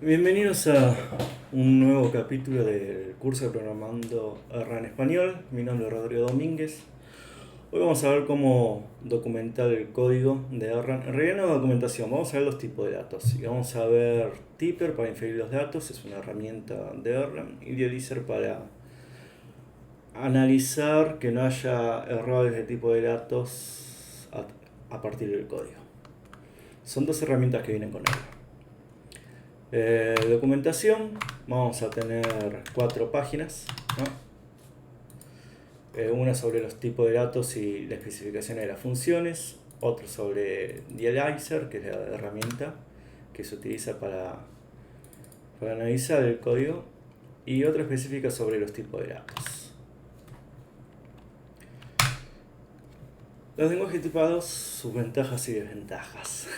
Bienvenidos a un nuevo capítulo del curso de Programando R en Español. Mi nombre es Rodrigo Domínguez. Hoy vamos a ver cómo documentar el código de R. En realidad no documentación, vamos a ver los tipos de datos. Y vamos a ver Tipper para inferir los datos, es una herramienta de R. Y Idealizer para analizar que no haya errores de tipo de datos a partir del código. Son dos herramientas que vienen con R. Documentación, vamos a tener 4 páginas, ¿no? Una sobre los tipos de datos y la especificación de las funciones, otra sobre Idealizer, que es la herramienta que se utiliza para analizar el código, y otra específica sobre los tipos de datos. Los lenguajes tipados, sus ventajas y desventajas.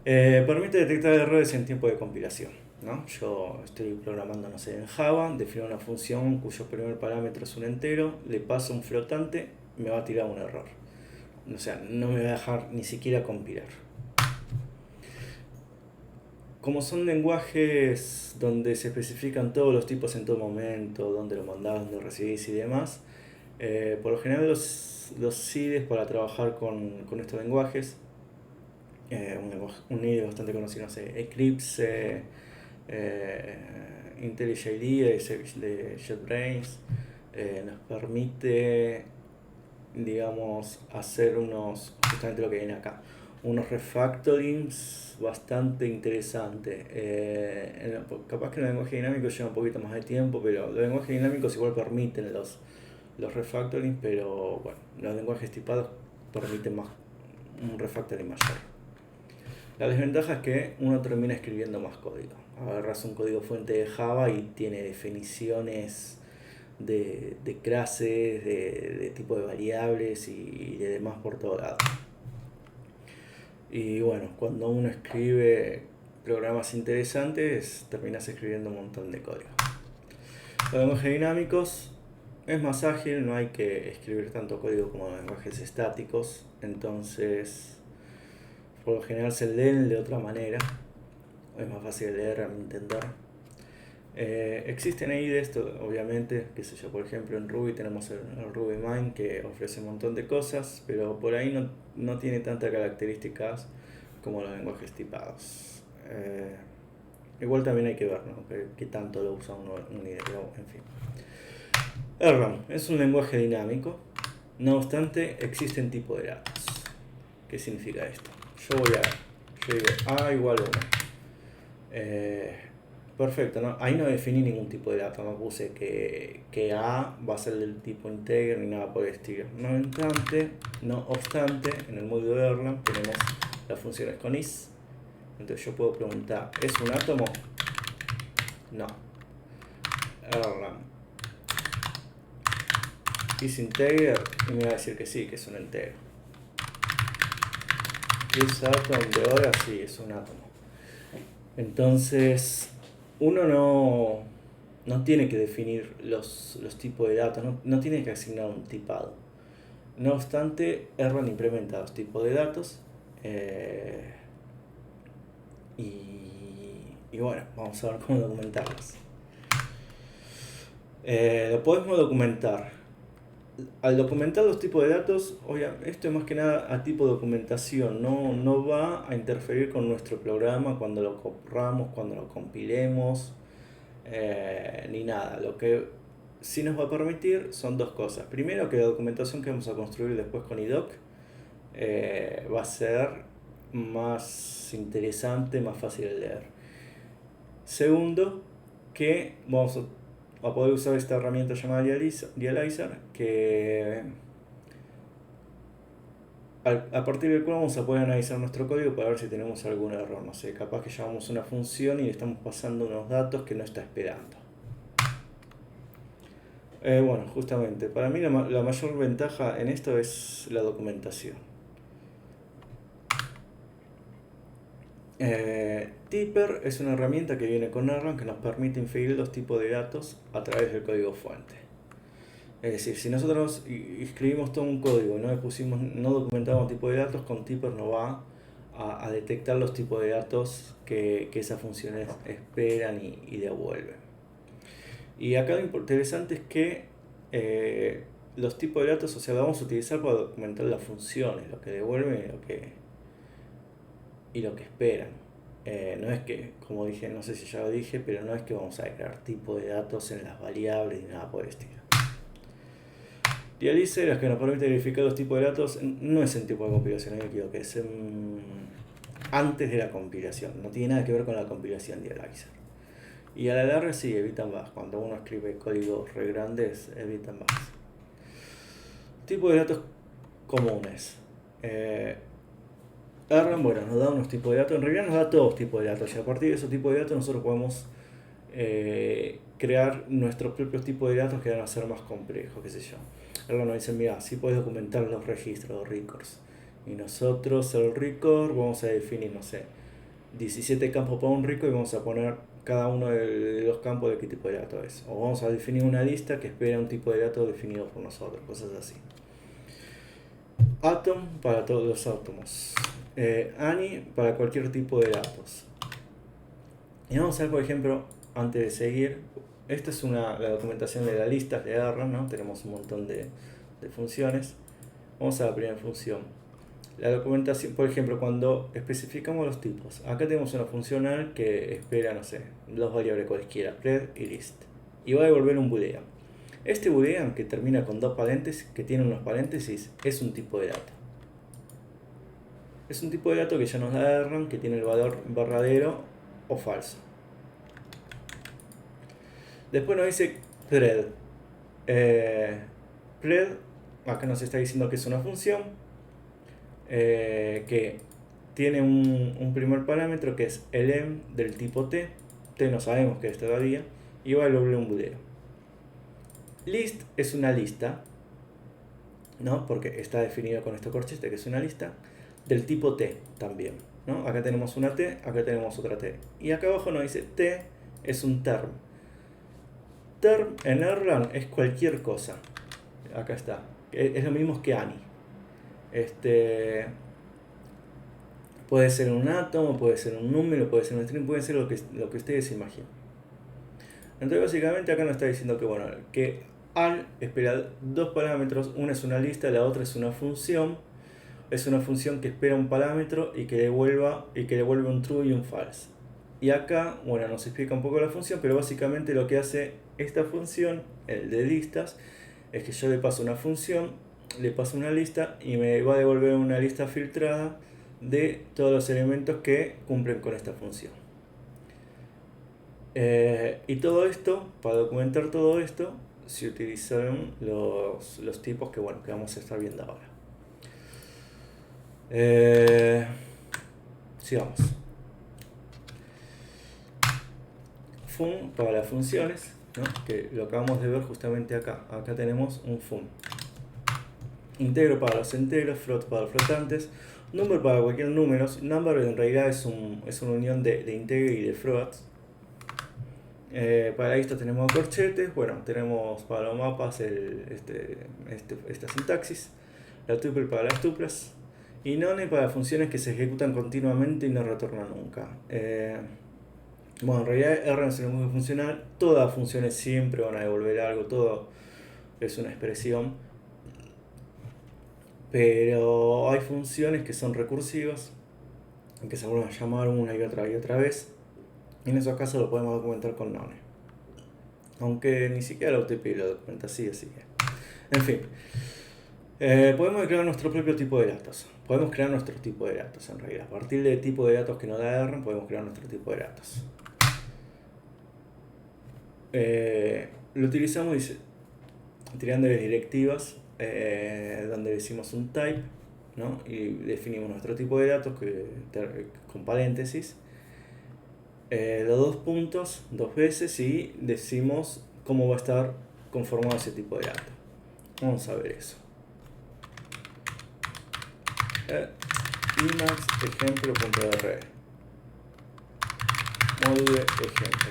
Permite detectar errores en tiempo de compilación, ¿no? Yo estoy programando, no sé, en Java, defino una función cuyo primer parámetro es un entero, le paso un flotante, me va a tirar un error. O sea, no me va a dejar ni siquiera compilar. Como son lenguajes donde se especifican todos los tipos en todo momento, dónde lo mandás, dónde recibís y demás, por lo general los IDEs para trabajar con estos lenguajes, un IDE bastante conocido, no sé, Eclipse, IntelliJ IDE de JetBrains, nos permite, digamos, hacer justamente lo que viene acá, unos refactorings bastante interesantes. Capaz que el lenguaje dinámico lleva un poquito más de tiempo, pero los lenguajes dinámicos igual permiten los refactorings, pero bueno, los lenguajes tipados permiten más un refactoring mayor. La desventaja es que uno termina escribiendo más código. Agarras un código fuente de Java y tiene definiciones de clases, de tipo de variables y de demás por todo lado. Y bueno, cuando uno escribe programas interesantes, terminas escribiendo un montón de código. Los lenguajes dinámicos es más ágil, no hay que escribir tanto código como los lenguajes estáticos, entonces por lo general se leen de otra manera, es más fácil de leer a mi entender. Existen ahí de esto, obviamente, qué sé yo, por ejemplo en Ruby tenemos el RubyMine que ofrece un montón de cosas, pero por ahí no tiene tantas características como los lenguajes tipados. Igual también hay que ver, ¿no? qué tanto lo usa uno un IDE, en fin. Erlang es un lenguaje dinámico, no obstante existen tipos de datos. ¿Qué significa esto? Yo digo A igual 1. Perfecto, ¿no? Ahí no definí ningún tipo de dato, no puse que A va a ser del tipo integer ni nada por el estilo. No obstante, en el módulo de Erlang tenemos las funciones con is. Entonces yo puedo preguntar, ¿es un átomo? No. Erlang is integer y me va a decir que sí, que es un entero. ¿Es átomo de hora? Sí, es un átomo. Entonces, uno no tiene que definir los tipos de datos, no tiene que asignar un tipado. No obstante, Erlang implementa los tipos de datos y bueno, vamos a ver cómo documentarlos. Lo podemos documentar. Al documentar los tipos de datos, esto es más que nada a tipo de documentación, no va a interferir con nuestro programa cuando lo corramos, cuando lo compilemos, ni nada. Lo que sí nos va a permitir son dos cosas. Primero, que la documentación que vamos a construir después con IDOC va a ser más interesante, más fácil de leer. Segundo, que vamos a poder usar esta herramienta llamada Idealizer, que a partir del cual vamos a poder analizar nuestro código para ver si tenemos algún error. No sé, capaz que llamamos una función y le estamos pasando unos datos que no está esperando. Bueno, justamente, para mí la mayor ventaja en esto es la documentación. Tipper es una herramienta que viene con Erlang que nos permite inferir los tipos de datos a través del código fuente. Es decir, si nosotros escribimos todo un código y no documentamos tipo de datos, con Tipper no va a detectar los tipos de datos que esas funciones esperan y devuelven. Y acá lo interesante es que los tipos de datos, o sea, los vamos a utilizar para documentar las funciones, lo que devuelven y lo que esperan. No es que, como dije, no sé si ya lo dije, pero no es que vamos a crear tipo de datos en las variables ni nada por el estilo. Dialyzer es que nos permite verificar los tipos de datos, no es en tipo de compilación, me equivoqué, es antes de la compilación, no tiene nada que ver con la compilación de Dialyzer. Y a la larga sí, evitan bugs, cuando uno escribe códigos re grandes, evitan bugs. Tipo de datos comunes. ARM, bueno, nos da unos tipos de datos, en realidad nos da todos tipos de datos, y a partir de esos tipos de datos nosotros podemos crear nuestros propios tipos de datos que van a ser más complejos, qué sé yo. Ahora nos dicen, mira, sí puedes documentar los registros, los records. Y nosotros el record vamos a definir, no sé, 17 campos para un record y vamos a poner cada uno de los campos de qué tipo de datos es. O vamos a definir una lista que espera un tipo de datos definido por nosotros, cosas así. Atom para todos los átomos. ANI para cualquier tipo de datos. Y vamos a ver, por ejemplo, antes de seguir, esta es la documentación de la lista de ARM, ¿no? Tenemos un montón de funciones. Vamos a la primera función. La documentación, por ejemplo, cuando especificamos los tipos, acá tenemos una funcional que espera, no sé, dos variables cualquiera, pred y list. Y va a devolver un boolean. Este boolean que termina con dos paréntesis, que tiene unos paréntesis, es un tipo de dato. Es un tipo de dato que ya nos da ARM, que tiene el valor verdadero o falso. Después nos dice pred. Pred, acá nos está diciendo que es una función que tiene un primer parámetro que es el em del tipo t. T no sabemos qué es todavía. Y va a devolver un booleano. List es una lista, ¿no? Porque está definido con este corchete que es una lista del tipo t también, ¿no? Acá tenemos una t, acá tenemos otra t. Y acá abajo nos dice t es un term. Term en Erlang es cualquier cosa. Acá está. Es lo mismo que ANI. Puede ser un átomo, puede ser un número, puede ser un string, puede ser lo que ustedes imaginen. Entonces básicamente acá nos está diciendo que bueno, que AL espera dos parámetros, una es una lista, la otra es una función. Es una función que espera un parámetro y que devuelve un true y un false. Y acá, bueno, nos explica un poco la función, pero básicamente lo que hace esta función, el de listas, es que yo le paso una función, le paso una lista y me va a devolver una lista filtrada de todos los elementos que cumplen con esta función. Y todo esto, para documentar todo esto, se utilizaron los tipos que vamos a estar viendo ahora. Sigamos. Fun para las funciones, ¿no? Que lo acabamos de ver justamente acá. Acá tenemos un fun. Integro para los enteros, float para los flotantes, number para cualquier número. Number en realidad es una unión de integer y de floats. Para esto tenemos corchetes, bueno, tenemos para los mapas esta sintaxis, la tuple para las tuplas y none para funciones que se ejecutan continuamente y no retornan nunca. Bueno, en realidad R es un lenguaje funcional, todas las funciones siempre van a devolver algo, todo es una expresión, pero hay funciones que son recursivas, que se vuelven a llamar una y otra vez. En esos casos lo podemos documentar con none. Aunque ni siquiera la UTP lo documenta así que. En fin. Podemos crear nuestro propio tipo de datos. Podemos crear nuestro tipo de datos en realidad. A partir del tipo de datos que nos da R, podemos crear nuestro tipo de datos. Lo utilizamos tirando de directivas donde decimos un type, ¿no? Y definimos nuestro tipo de datos con paréntesis. Los dos puntos dos veces y decimos cómo va a estar conformado ese tipo de datos. Vamos a ver eso. Emacs ejemplo.r módulo ejemplo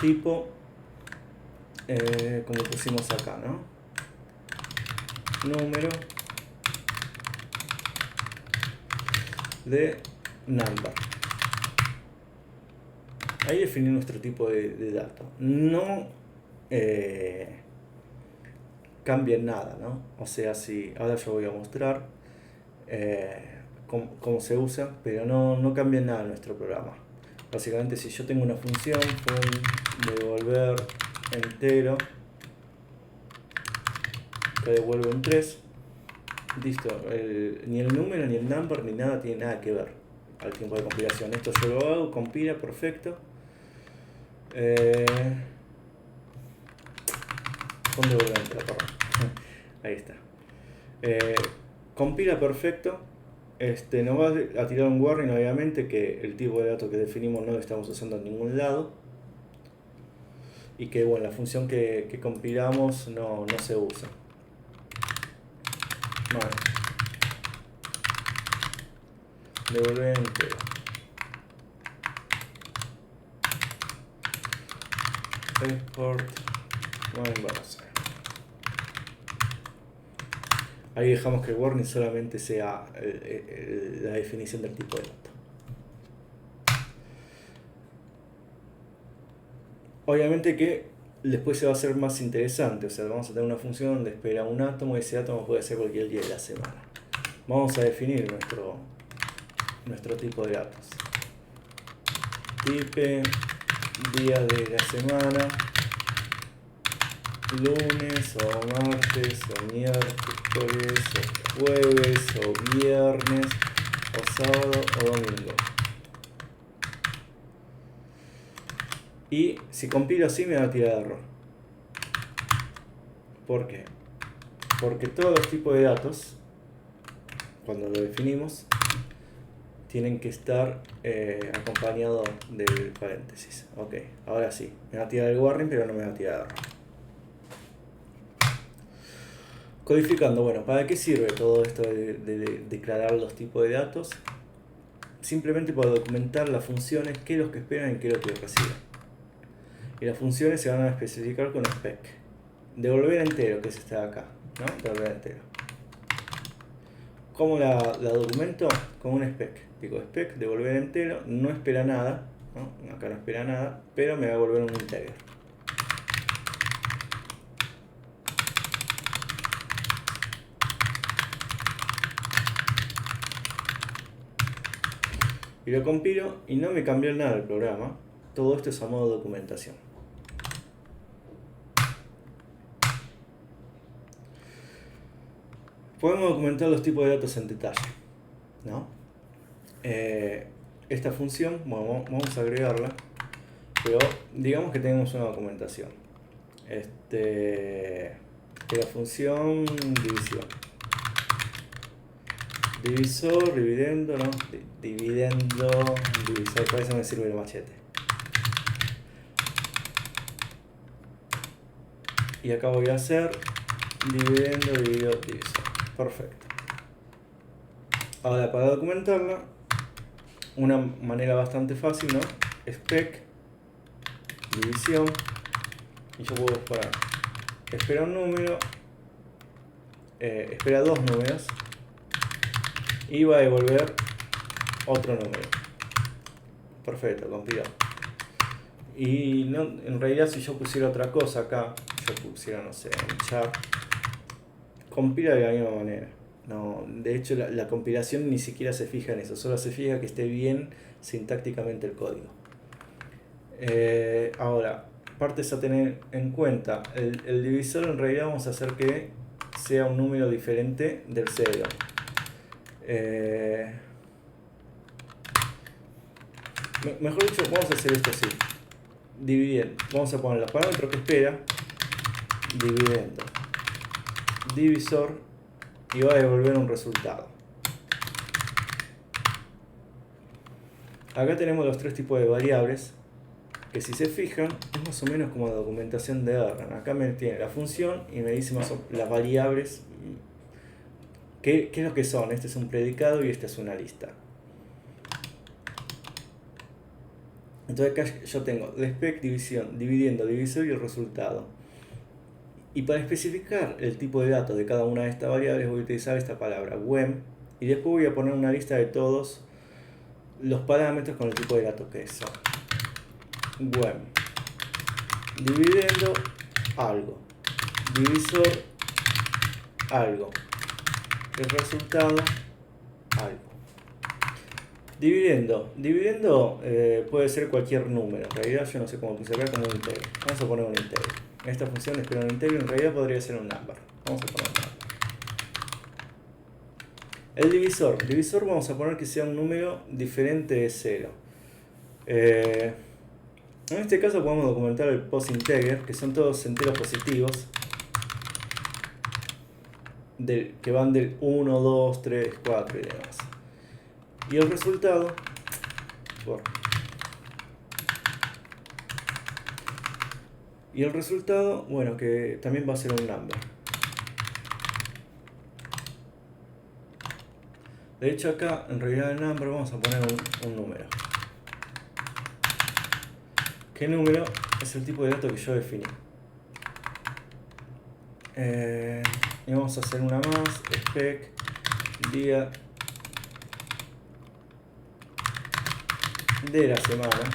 tipo como pusimos acá, ¿no? Número de number. Ahí definí nuestro tipo de dato. No cambia nada, ¿no? O sea, si ahora yo voy a mostrar cómo se usa, pero no cambia nada en nuestro programa. Básicamente, si yo tengo una función, devolver entero, que devuelve un 3, listo, ni el número, ni el number, ni nada tiene nada que ver al tiempo de compilación. Esto yo lo hago, compila, perfecto. Con devolver entero, perdón. Ahí está. Compila perfecto. Nos va a tirar un warning, obviamente, que el tipo de datos que definimos no lo estamos usando en ningún lado. Y que bueno, la función que compilamos no se usa. Vale. Devolver entero. Export. Ahí dejamos que el warning solamente sea la definición del tipo de dato. Obviamente que después se va a hacer más interesante, o sea, vamos a tener una función donde espera un átomo y ese átomo puede ser cualquier día de la semana. Vamos a definir nuestro tipo de datos. Type, día de la semana, lunes o martes o miércoles o jueves o viernes o sábado o domingo. Y si compilo así me va a tirar error. ¿Por qué? Porque todos los tipos de datos, cuando lo definimos, tienen que estar acompañados del paréntesis. Ok, ahora sí, me va a tirar el warning, pero no me va a tirar error. Codificando, bueno, ¿para qué sirve todo esto de declarar los tipos de datos? Simplemente para documentar las funciones, qué es lo que esperan y qué es lo que reciben. Y las funciones se van a especificar con spec. Devolver entero, que es esta de acá, ¿no? Devolver entero. ¿Cómo la documento? Con un spec. Digo spec, devolver entero, no espera nada, ¿no? Acá no espera nada, pero me va a devolver un integer. Y lo compilo y no me cambió nada el programa. Todo esto es a modo de documentación. Podemos documentar los tipos de datos en detalle, ¿no? Esta función, bueno, vamos a agregarla, pero digamos que tenemos una documentación. La función división. Divisor, dividendo, ¿no? Dividendo, divisor, para eso me sirve el machete. Y acá voy a hacer dividendo, dividido, divisor. Perfecto. Ahora, para documentarla, una manera bastante fácil, ¿no? Spec, división, y yo puedo poner, espera un número, espera dos números, y va a devolver otro número. Perfecto, compilado. Y no, en realidad si yo pusiera otra cosa acá, yo pusiera, no sé, un chat, compila de la misma manera. No, de hecho la compilación ni siquiera se fija en eso, solo se fija que esté bien sintácticamente el código. Ahora, partes a tener en cuenta, el divisor en realidad vamos a hacer que sea un número diferente del 0. Mejor dicho, vamos a hacer esto así. Dividiendo. Vamos a poner los parámetros que espera. Dividendo. Divisor. Y va a devolver un resultado. Acá tenemos los tres tipos de variables. Que si se fijan, es más o menos como la documentación de R. Acá me tiene la función y me dice más o menos las variables. ¿Qué es lo que son? Este es un predicado y esta es una lista. Entonces acá yo tengo spec, división, dividiendo, divisor y el resultado. Y para especificar el tipo de datos de cada una de estas variables voy a utilizar esta palabra when, y después voy a poner una lista de todos los parámetros con el tipo de datos que son. Bueno, dividendo algo, divisor algo, el resultado algo. Dividiendo puede ser cualquier número. En realidad yo no sé cómo puse acá, como un integro. Vamos a poner un integro. Esta función espera un integro, en realidad podría ser un number. Vamos a poner un number. El divisor vamos a poner que sea un número diferente de 0. En este caso podemos documentar el post-integer, que son todos enteros positivos, que van del 1, 2, 3, 4 y demás. Y el resultado, bueno, que también va a ser un number. De hecho acá, en realidad el number vamos a poner un número. ¿Qué número? Es el tipo de dato que yo definí. Y vamos a hacer una más, spec, día de la semana.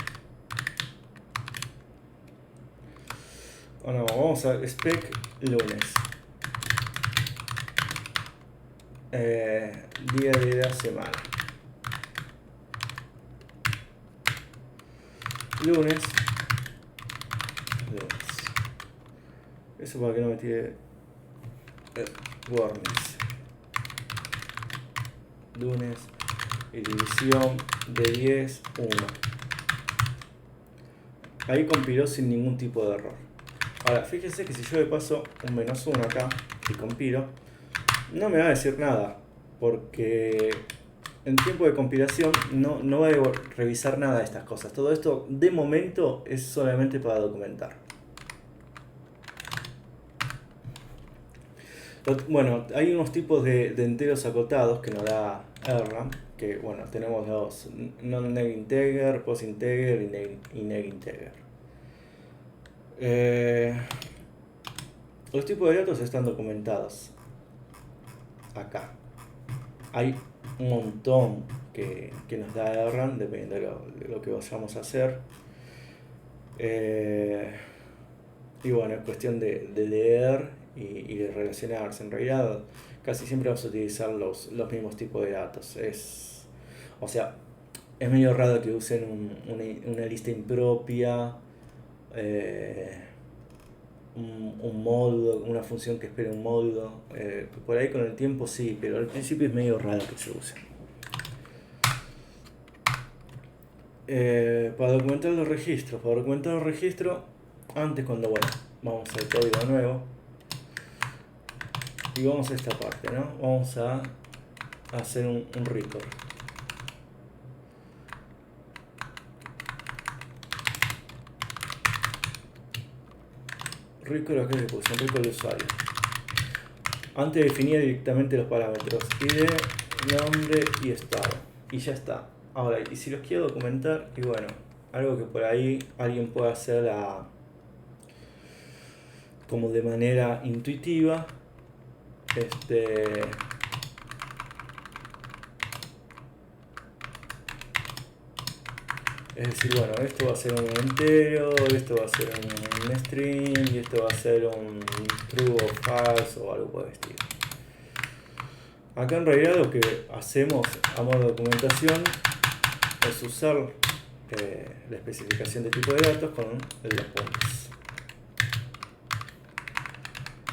O no, vamos a spec lunes. Día de la semana. Lunes. Eso para que no me tire warnings. Lunes y división de 10, 1. Ahí compiló sin ningún tipo de error. Ahora, fíjense que si yo le paso un -1 acá y compilo, no me va a decir nada, porque en tiempo de compilación no va a revisar nada de estas cosas. Todo esto de momento es solamente para documentar. Bueno, hay unos tipos de enteros acotados que nos da RAM, que bueno, tenemos los non-neg integer, post-integer y neg integer. Los tipos de datos están documentados acá. Hay un montón que nos da RAM dependiendo de lo que vayamos a hacer. Y bueno, es cuestión de leer y de relacionarse. En realidad casi siempre vamos a utilizar los mismos tipos de datos. O sea, es medio raro que usen una lista impropia, un módulo, una función que espere un módulo. Por ahí con el tiempo sí, pero al principio es medio raro que se use. Para documentar los registros, antes cuando, bueno, vamos al código de nuevo y vamos a esta parte, ¿no? Vamos a hacer un record. Record acá le puse, un record de usuario. Antes definía directamente los parámetros ID, nombre y estado. Y ya está. Ahora, y si los quiero documentar, y bueno, algo que por ahí alguien puede hacer como de manera intuitiva, es decir, bueno, esto va a ser un entero, esto va a ser un string y esto va a ser un true o false o algo por el estilo. Acá en realidad lo que hacemos a modo de documentación es usar la especificación de tipo de datos con los puntos.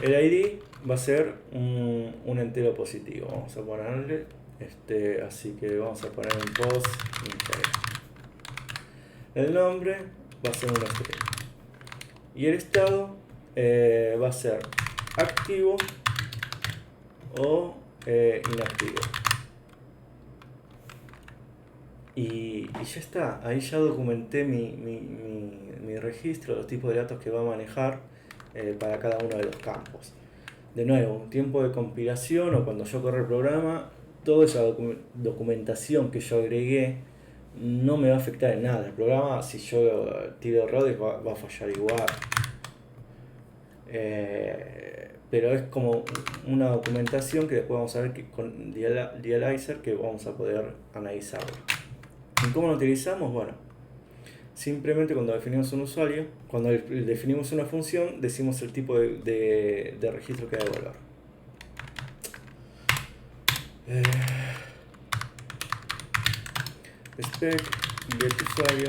El ID va a ser un entero positivo. Vamos a ponerle así que vamos a poner un post integer. El nombre va a ser un string. Y el estado va a ser activo o inactivo. Y ya está, ahí ya documenté mi registro, los tipos de datos que va a manejar para cada uno de los campos. De nuevo, tiempo de compilación o cuando yo corro el programa, toda esa documentación que yo agregué no me va a afectar en nada. El programa, si yo tiro errores, va a fallar igual. Pero es como una documentación que después vamos a ver que con Dialyzer que vamos a poder analizarlo. ¿Y cómo lo utilizamos? Bueno, simplemente cuando definimos un usuario, cuando definimos una función, decimos el tipo de registro que va a devolver. Spec get usuario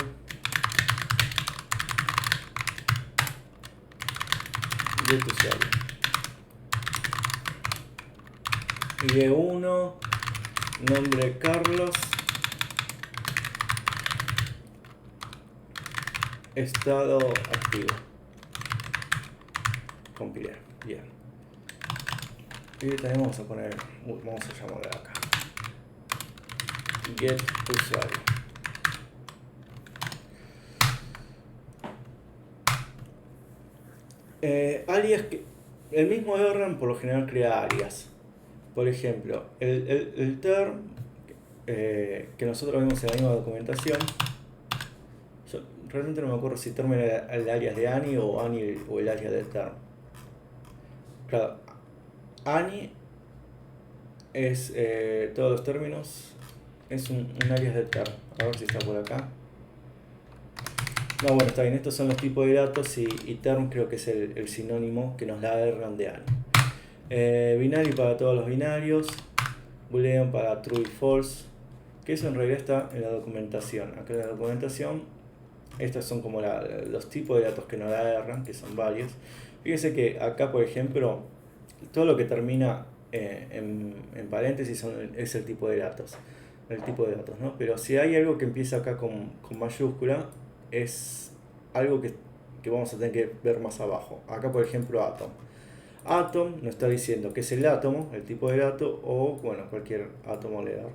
y de 1 nombre Carlos, estado activo, compilar, bien. Y también vamos a poner, vamos a llamarle acá get usuario. Alias que el mismo Erlang por lo general crea alias. Por ejemplo, el term que nosotros vemos en la misma documentación, yo realmente no me acuerdo si term era el alias de Ani o Ani o el alias del term. Claro, Ani es todos los términos, es un alias del term. A ver si está por acá. No, bueno, está bien, estos son los tipos de datos y term creo que es el sinónimo que nos da Erlang de Ani. Binario para todos los binarios, boolean para true y false, que eso en realidad está en la documentación. Acá en la documentación, estos son como los tipos de datos que nos da Erlang, que son varios. Fíjense que acá, por ejemplo, todo lo que termina en paréntesis es el tipo de datos. ¿No? Pero si hay algo que empieza acá con mayúscula, es algo que vamos a tener que ver más abajo. Acá, por ejemplo, atom. Atom nos está diciendo que es el átomo, el tipo de dato, o bueno, cualquier átomo leer,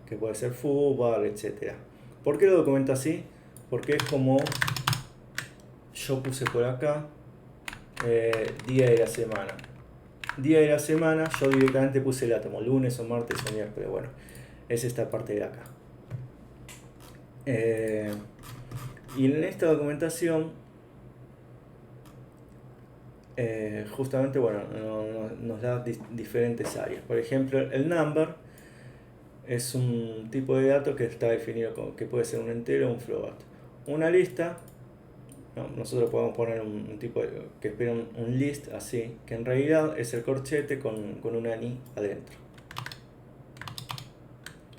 que puede ser foo, var, etc. ¿Por qué lo documenta así? Porque es como yo puse por acá día de la semana. Día de la semana, yo directamente puse el átomo, lunes o martes o miércoles. Bueno, es esta parte de acá. Y en esta documentación, justamente, bueno, nos da diferentes áreas. Por ejemplo, el number es un tipo de dato que está definido como que puede ser un entero o un float. Una lista, no, nosotros podemos poner un tipo que espera un list así, que en realidad es el corchete con una ni adentro.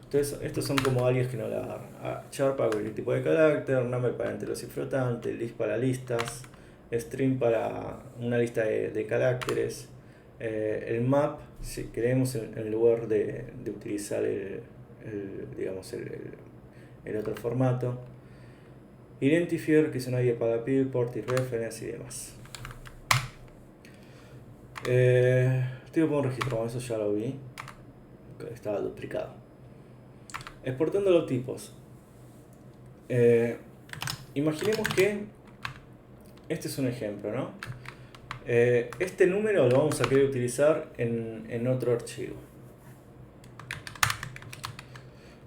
Entonces, estos son como alias que nos la agarran. Char para cualquier tipo de carácter, number para enteros y flotantes, list para listas, string para una lista de caracteres, el map, si queremos, en lugar de utilizar digamos el otro formato, identifier, que es una ID para build, port y reference y demás. Tipo para un registro, eso ya lo vi, estaba duplicado. Exportando los tipos. Imaginemos que este es un ejemplo, ¿no? Este número lo vamos a querer utilizar en otro archivo.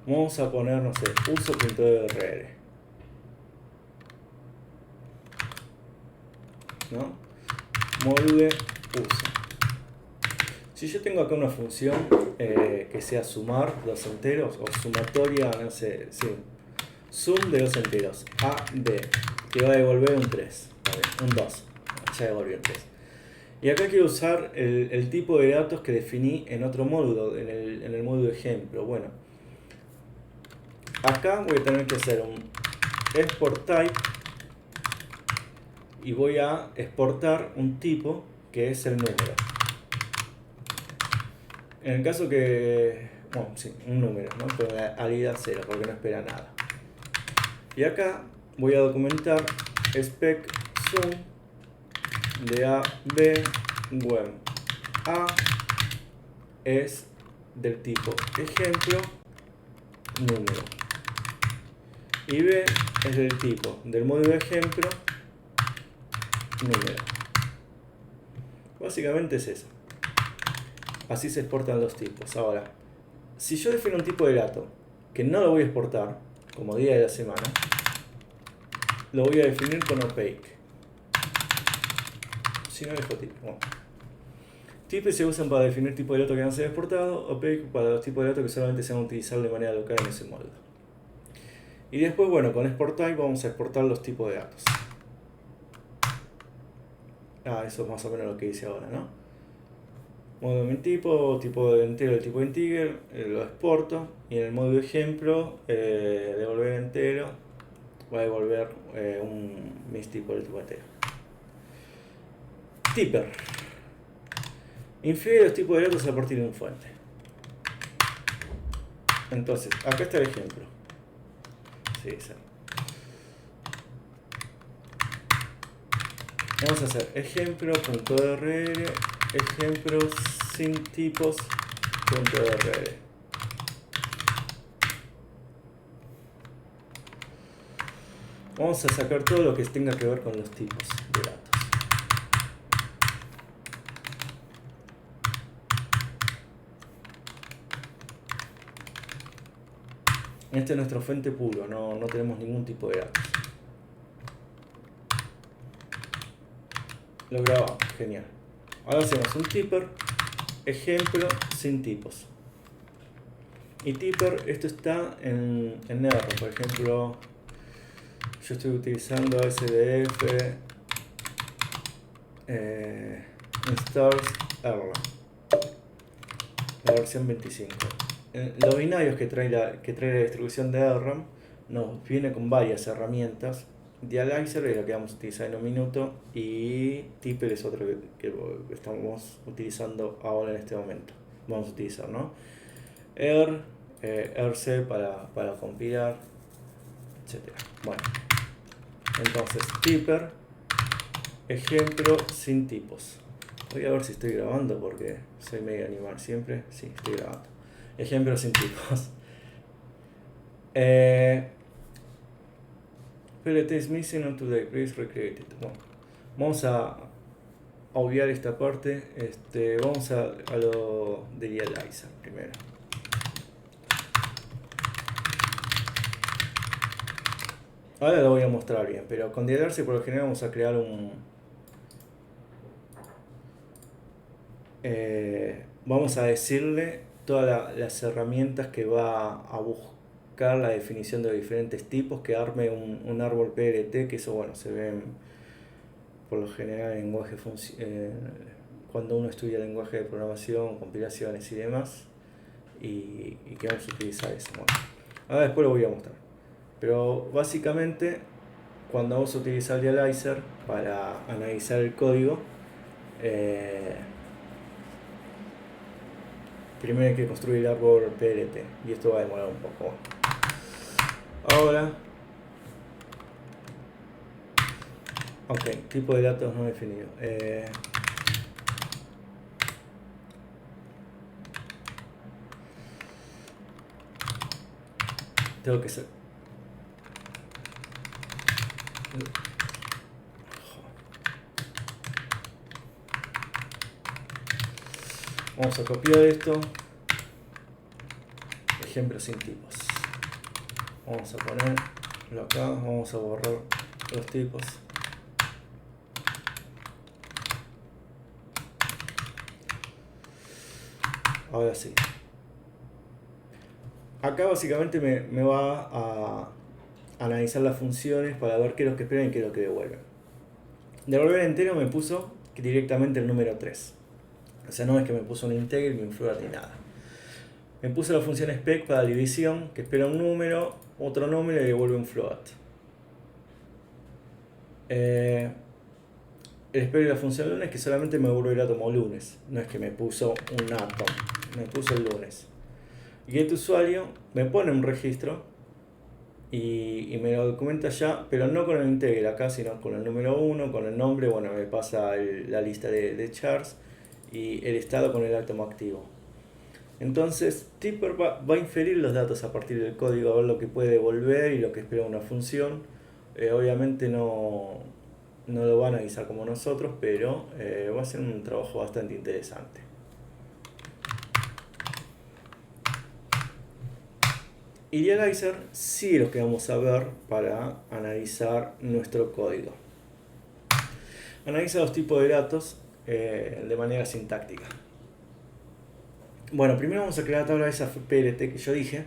Vamos a poner, no sé, uso.rr, ¿no? Molde uso. Si yo tengo acá una función que sea sumar dos enteros o sumatoria, no sé, sí, sum de dos enteros, A, B, que va a devolver un 3, un 2, ya devolvió un 3. Y acá quiero usar el tipo de datos que definí en otro módulo, en el módulo ejemplo. Bueno, acá voy a tener que hacer un export type y voy a exportar un tipo que es el número. En el caso que, bueno, sí, un número, ¿no? Con la salida 0, porque no espera nada. Y acá voy a documentar spec sum de A, B, web. A es del tipo ejemplo, número. Y B es del tipo del módulo ejemplo, número. Básicamente es eso. Así se exportan los tipos. Ahora, si yo defino un tipo de dato que no lo voy a exportar, como día de la semana, lo voy a definir con opaque. Si no dejo tipo. Bueno. Tipos se usan para definir tipos de datos que van a ser exportados, opaque para los tipos de datos que solamente se van a utilizar de manera local en ese módulo. Y después, bueno, con export type vamos a exportar los tipos de datos. Eso es más o menos lo que hice ahora, ¿no? Módulo min tipo, tipo de entero, el tipo de integer, lo exporto. Y en el módulo ejemplo, devolver entero, voy a devolver un mis tipo del tipo entero. Tipper. Infiere los tipos de datos a partir de un fuente. Entonces, acá está el ejemplo. Sí, sí. Vamos a hacer ejemplo.rr, ejemplos sin tipos.rr. Vamos a sacar todo lo que tenga que ver con los tipos de datos. Este es nuestro fuente puro, no tenemos ningún tipo de datos. Lo grabamos, genial. Ahora hacemos un tipper, ejemplo sin tipos. Y tipper, esto está en R, por ejemplo, yo estoy utilizando SDF instars R, la versión 25. Los binarios que trae la distribución de R nos viene con varias herramientas. Dialyzer es la que vamos a utilizar en un minuto y Tipper es otro que estamos utilizando ahora en este momento. Vamos a utilizar, ¿no? RC para compilar, etc. Bueno, entonces Tipper, ejemplo sin tipos. Voy a ver si estoy grabando porque soy medio animal siempre. Sí, estoy grabando. Ejemplo sin tipos. PLT is missing on today, please recreate it. Bueno, vamos a obviar esta parte. Vamos a lo de Dialyzer primero. Ahora lo voy a mostrar bien, pero con Dialyzer por lo general vamos a crear un... vamos a decirle todas las herramientas que va a buscar la definición de los diferentes tipos, que arme un árbol PLT, que eso bueno se ve por lo general en lenguaje cuando uno estudia lenguaje de programación, compilaciones y demás, y que vamos a utilizar eso. Bueno, ahora después lo voy a mostrar, pero básicamente cuando vamos a utilizar Dialyzer para analizar el código, primero hay que construir el árbol PLT y esto va a demorar un poco. Ahora, ok, tipo de datos no definido. Tengo que ser. Vamos a copiar esto. Ejemplo sin tipos. Vamos a ponerlo acá. Vamos a borrar los tipos. Ahora sí. Acá básicamente me va a analizar las funciones para ver qué es lo que esperan y qué es lo que devuelven. Devolver entero me puso directamente el número 3. O sea, no es que me puso un integer ni un float ni nada. Me puso la función spec para división, que espera un número, otro número y devuelve un float. El spec de la función lunes que solamente me devuelve el átomo lunes. No es que me puso un átomo, me puso el lunes. Y get usuario me pone un registro y me lo documenta ya, pero no con el integer acá, sino con el número 1, con el nombre. Bueno, me pasa la lista de chars y el estado con el átomo activo. Entonces Tipper va a inferir los datos a partir del código, a ver lo que puede devolver y lo que espera una función. Obviamente no lo va a analizar como nosotros, pero va a ser un trabajo bastante interesante. Y Dialyzer sí es lo que vamos a ver para analizar nuestro código. Analiza los tipos de datos de manera sintáctica. Bueno, primero vamos a crear la tabla de esa PLT que yo dije.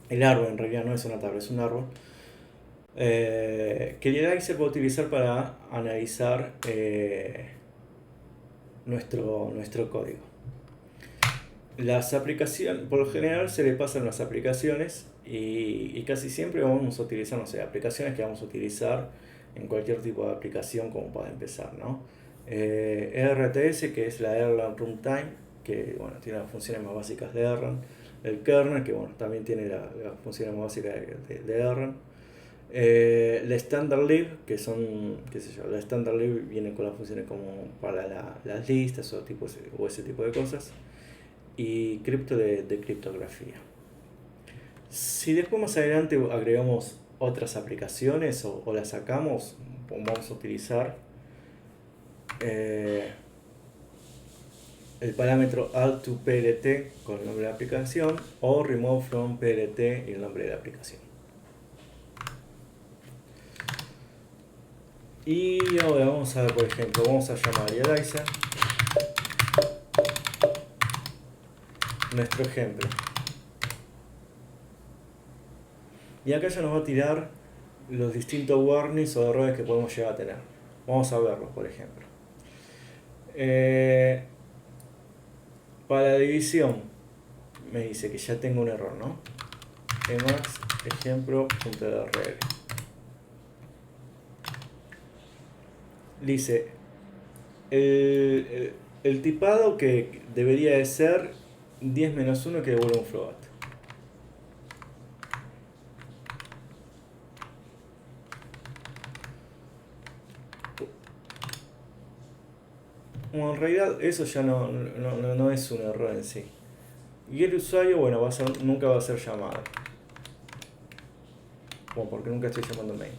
el árbol en realidad no es una tabla, es un árbol, que el Elizer va a utilizar para analizar nuestro código. Las aplicaciones, por lo general se le pasan las aplicaciones y casi siempre vamos a utilizar, no sé, aplicaciones que vamos a utilizar en cualquier tipo de aplicación como para empezar, ¿no? RTS, que es la Erlang Runtime, que bueno, tiene las funciones más básicas de Erlang. El kernel, que bueno, también tiene las funciones más básicas de Erlang. La standard lib, que son, qué sé yo, la standard lib viene con las funciones como para las listas o ese tipo de cosas. Y cripto de criptografía. Si después más adelante agregamos otras aplicaciones o las sacamos, vamos a utilizar el parámetro add to PLT con el nombre de la aplicación o remove from PLT y el nombre de la aplicación. Y ahora vamos a ver, por ejemplo, vamos a llamar a Elizer, nuestro ejemplo. Y acá ya nos va a tirar los distintos warnings o errores que podemos llegar a tener. Vamos a verlos, por ejemplo. Para la división, me dice que ya tengo un error, ¿no? Emacs ejemplo.drl. Dice, el tipado que debería de ser 10 menos 1 que devuelve un float. Bueno, en realidad eso ya no es un error en sí. Y el usuario, bueno, nunca va a ser llamado. Bueno, porque nunca estoy llamando main.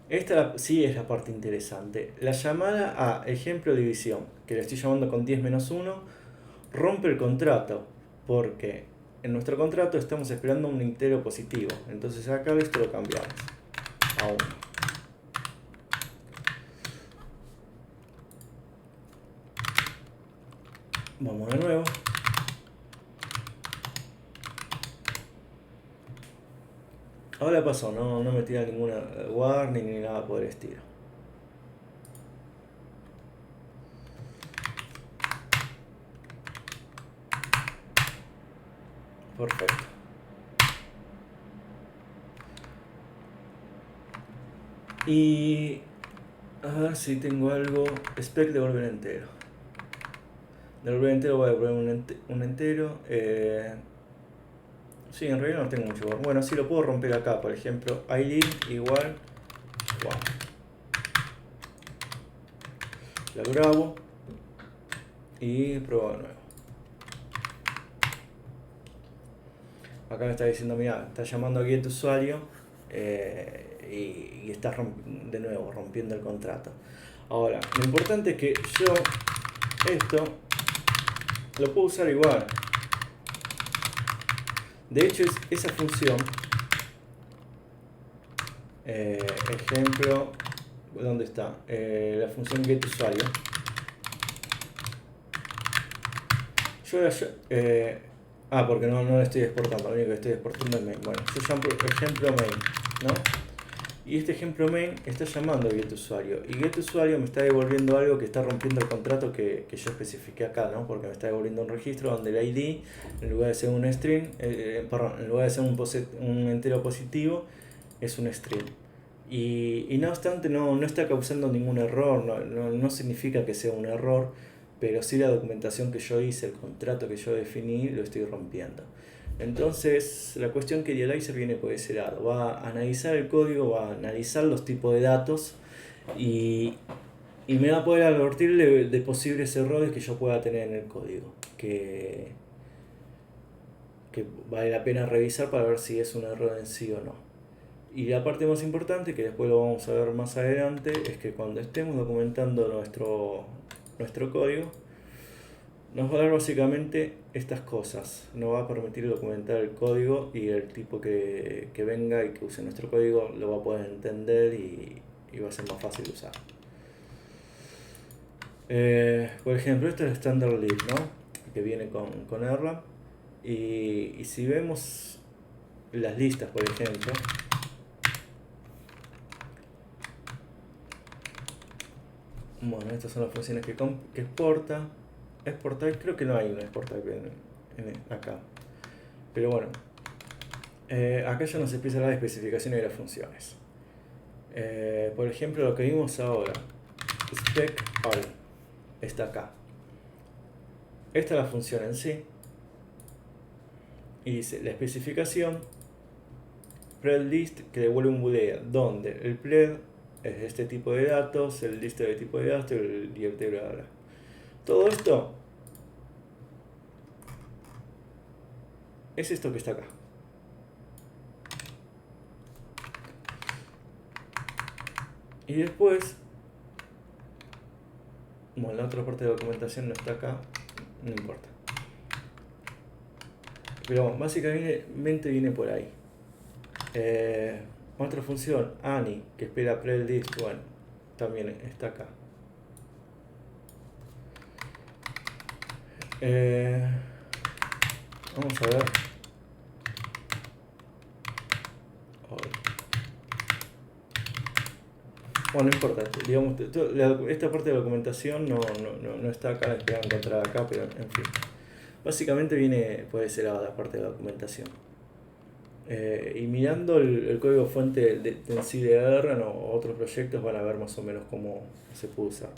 Esta sí es la parte interesante. La llamada a ejemplo de división, que le estoy llamando con 10 menos 1, rompe el contrato, porque en nuestro contrato estamos esperando un entero positivo. Entonces acá esto lo cambiamos a 1. Vamos de nuevo. Ahora pasó, no me tira ninguna warning ni nada por el estilo. Perfecto. Y a ver si tengo algo. Spec devolver entero. Devolver entero voy a devolver un entero. Sí, en realidad no tengo mucho. Bueno, sí lo puedo romper acá, por ejemplo, id igual. Wow. Lo grabo y pruebo de nuevo. Acá me está diciendo, mira, está llamando aquí a tu usuario y está de nuevo rompiendo el contrato. Ahora, lo importante es que yo esto lo puedo usar igual. De hecho, esa función, ejemplo, ¿dónde está? La función getUsuario. Porque no la estoy exportando, lo único que estoy exportando es main. Bueno, yo llamo ejemplo main, ¿no? Y este ejemplo main está llamando a getUsuario. Y getUsuario me está devolviendo algo que está rompiendo el contrato que yo especifiqué acá, ¿no? Porque me está devolviendo un registro donde el ID, en lugar de ser un string, en lugar de ser un entero positivo, es un string. Y no obstante, no está causando ningún error, no significa que sea un error, pero sí la documentación que yo hice, el contrato que yo definí, lo estoy rompiendo. Entonces, la cuestión que Elizer viene por ese lado. Va a analizar el código, va a analizar los tipos de datos y me va a poder advertir de posibles errores que yo pueda tener en el código. Que vale la pena revisar para ver si es un error en sí o no. Y la parte más importante, que después lo vamos a ver más adelante, es que cuando estemos documentando nuestro código, nos va a dar básicamente estas cosas. Nos va a permitir documentar el código y el tipo que venga y que use nuestro código lo va a poder entender y va a ser más fácil de usar. Por ejemplo, este es el standard lib, ¿no? Que viene con Erlang. Y si vemos las listas, por ejemplo, bueno, estas son las funciones que exporta. Exportar, creo que no hay un exportar acá. Pero bueno, acá ya nos empieza la especificación de las funciones. Por ejemplo, lo que vimos ahora, spec all, está acá. Esta es la función en sí. Y dice la especificación pred list que devuelve un boolean donde el pred es este tipo de datos, el list de tipo de datos y el bla bla bla. Todo esto es esto que está acá. Y después, bueno, la otra parte de la documentación no está acá, no importa. Pero bueno, básicamente viene por ahí. Otra función, Ani, que espera pre-list, bueno, también está acá. Vamos a ver. Bueno, no importa, digamos, esta parte de la documentación no está acá, la que voy a encontrar acá, pero en fin. Básicamente viene por ese lado la parte de la documentación. Y mirando el código fuente en sí de Erlang o otros proyectos van a ver más o menos cómo se puede usar.